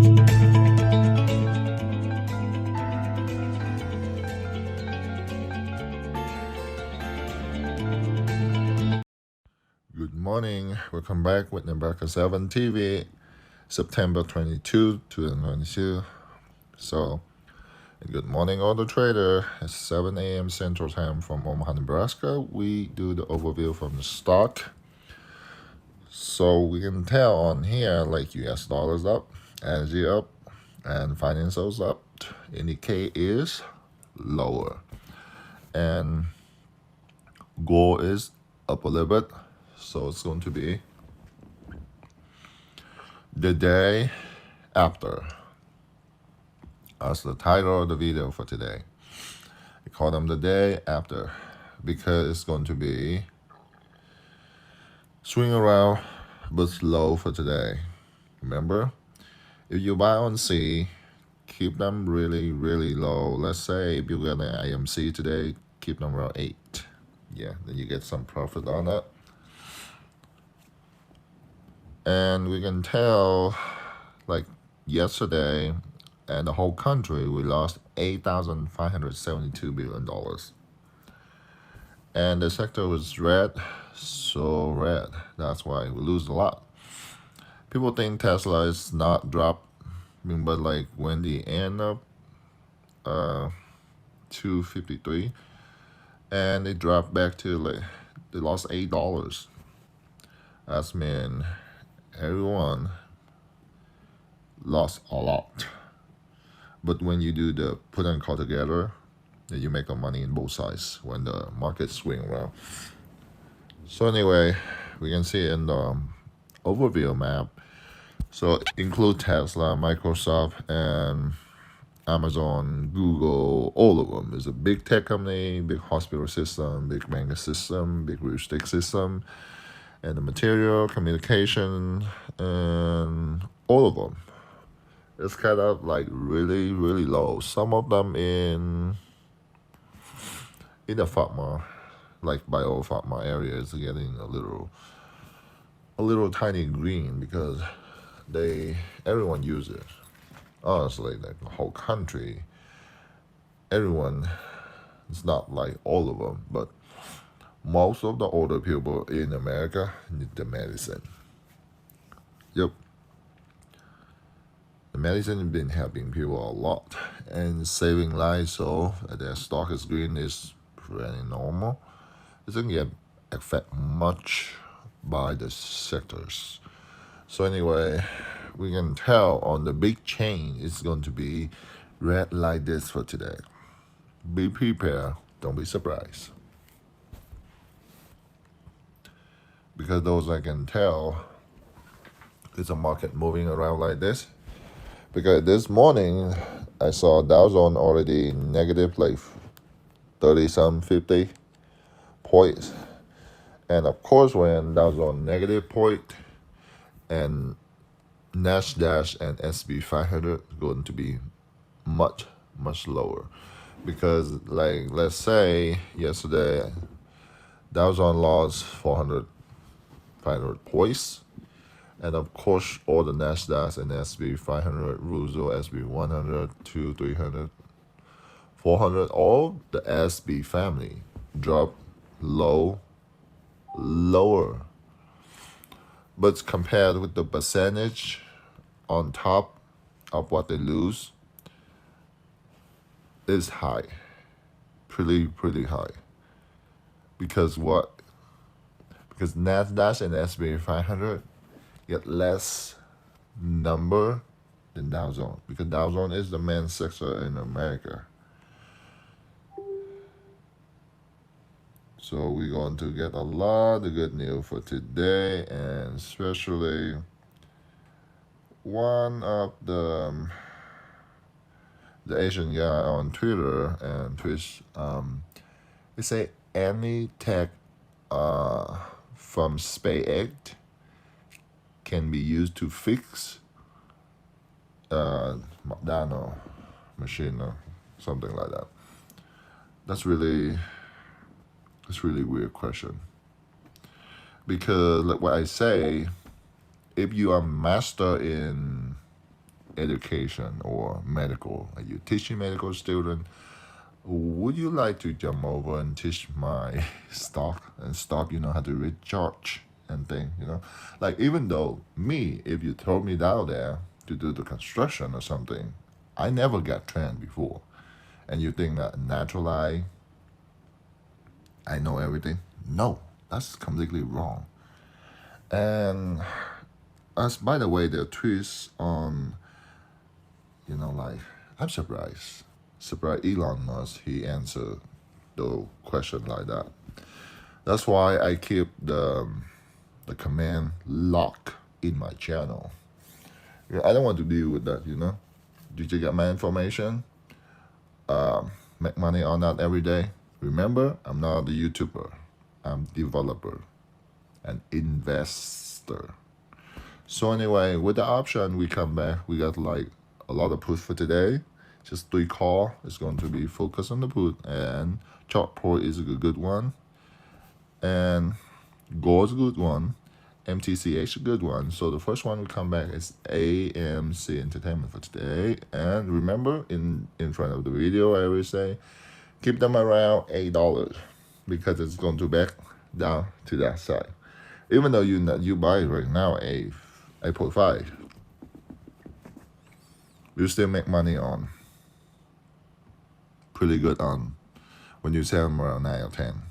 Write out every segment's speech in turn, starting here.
Good morning. Welcome back with NE7TV, September 22, 2022. So, good morning, all the trader. It's 7 a.m. Central Time from Omaha, Nebraska. We do the overview from the stock. So we can tell on here, like US dollars up, energy up, and financials up. Indicate is lower, and gold is up a little bit. So it's going to be the day after. That's the title of the video for today. I call them the day after because it's going to be swing around but slow for today. Remember, if you buy on C, keep them really, really low. Let's say if you get an AMC today, keep them around 8. Yeah, then you get some profit on it. And we can tell, like yesterday, and the whole country, we lost $8,572 billion. And the sector was red, so red. That's why we lose a lot. People think Tesla is not dropped, but like when they end up 253, and they dropped back to like they lost $8. That's mean everyone lost a lot. But when you do the put and call together, then you make the money in both sides when the market swing around. So anyway, we can see in the overview map. So include Tesla, Microsoft, and Amazon, Google, all of them. It's a big tech company, big hospital system, big banking system, big real estate system, and the material, communication, and all of them. It's kind of like really, really low. Some of them in the pharma, like biopharma area, is getting a little tiny green because everyone uses it. Honestly, like the whole country, everyone. It's not like all of them, but most of the older people in America need the medicine. Yep. The medicine has been helping people a lot and saving lives, so their stock is green is pretty normal. It doesn't get affected much by the sectors. So anyway, we can tell on the big chain it's going to be red like this for today. Be prepared, don't be surprised. Because those I can tell is a market moving around like this. Because this morning I saw Dow Jones already negative like 30-some 50 points. And of course when Dow Jones negative point and NASDAQ and S&P 500 going to be much, much lower. Because like let's say yesterday Dow Jones lost 500 points. And of course, all the NASDAQ and S&P 500, Russell, S&P 100, 200, 300, 400, all the S&P family dropped lower. But compared with the percentage on top of what they lose, is high, pretty high. Because what? Because NASDAQ and S&P 500 get less number than Dow Jones, because Dow Jones is the main sector in America. So we're going to get a lot of good news for today, and especially one of the Asian guy on Twitter and Twitch, they say any tech from SpaceX can be used to fix McDonald machine or something like that. That's really weird question. Because like what I say, if you are master in education or medical. Are you teaching medical student? Would you like to jump over and teach my stock and stock, how to recharge and thing, Like, even though me, if you throw me down there to do the construction or something, I never got trained before. And you think that natural I know everything? No, that's completely wrong. And as by the way, the twist on, like, I'm surprised. Surprised Elon Musk, he answered the question like that. That's why I keep the command lock in my channel. I don't want to deal with that, Did you get my information? Make money on that every day. Remember, I'm not a YouTuber. I'm developer and investor. So anyway, with the option, we come back. We got like a lot of put for today. Just 3 call. It's going to be focused on the put, and chart port is a good one, and gold is a good one, MTCH a good one. So the first one we come back is AMC Entertainment for today. And remember, in front of the video, I always say, keep them around $8 because it's going to back down to that side. Even though you buy it right now, 8.5, you still make money on. Pretty good on when you sell them around 9 or 10.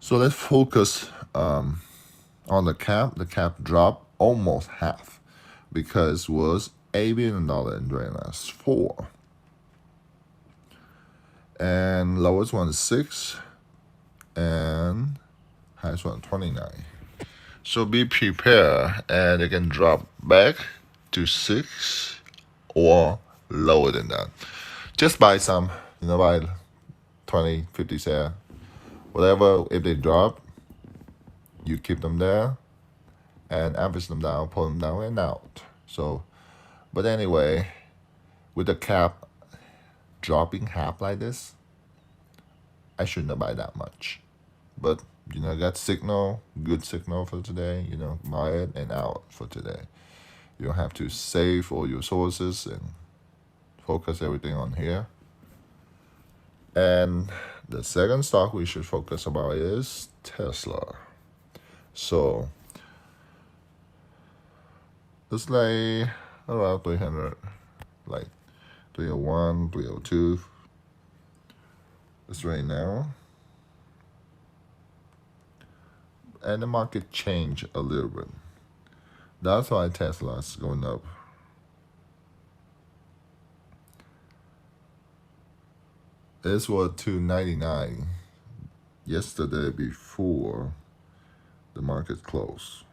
So let's focus on the cap. The cap dropped almost half because it was $8 billion and right now it's 4. And lowest one is 6 and highest one 29. So be prepared, and it can drop back to 6 or lower than that. Just buy some, buy 20, 50 share, whatever. If they drop, you keep them there and average them down, pull them down and out. So, but anyway, with the cap dropping half like this, I shouldn't buy that much. But, I got good signal for today, buy it and out for today. You don't have to save all your sources and focus everything on here. And the second stock we should focus about is Tesla. So it's like around 300, like 301, 302. It's right now. And the market changed a little bit. That's why Tesla is going up. This was $299 yesterday before the market closed.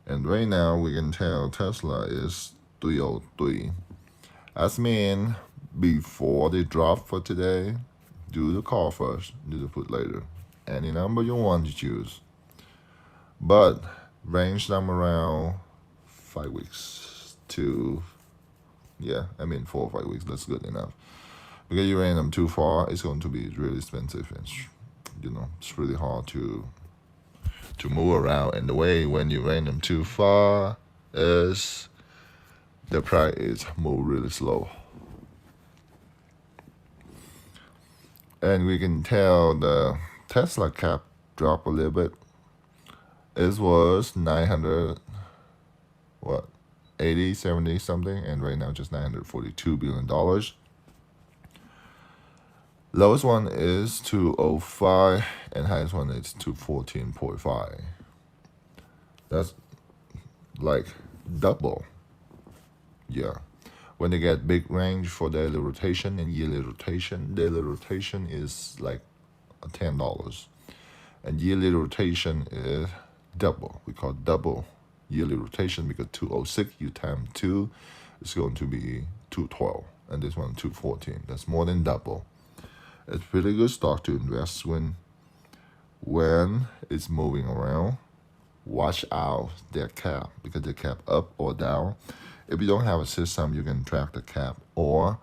And right now we can tell Tesla is 303. That's mean before they drop for today, do the call first, do the put later. Any number you want to choose. But range them around 5 weeks to, 4 or 5 weeks. That's good enough. Because you range them too far, it's going to be really expensive, and it's really hard to move around. And the way when you range them too far is the price move really slow. And we can tell the Tesla cap drop a little bit. It was 900, 80, 70 something, and right now just $942 billion. Lowest one is 205, and highest one is 214.5. That's like double. Yeah. When they get big range for daily rotation and yearly rotation is like $10. And yearly rotation is double. We call double yearly rotation because 206 you times 2 is going to be 212, and this one 214. That's more than double. It's pretty good stock to invest when it's moving around. Watch out their cap, because the cap up or down. If you don't have a system, you can track the cap or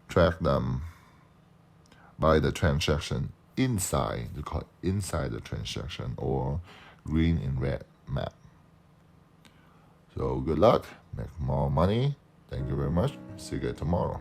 track them by the transaction inside, they call it inside the transaction, or green in red map. So good luck, make more money. Thank you very much. See you guys tomorrow.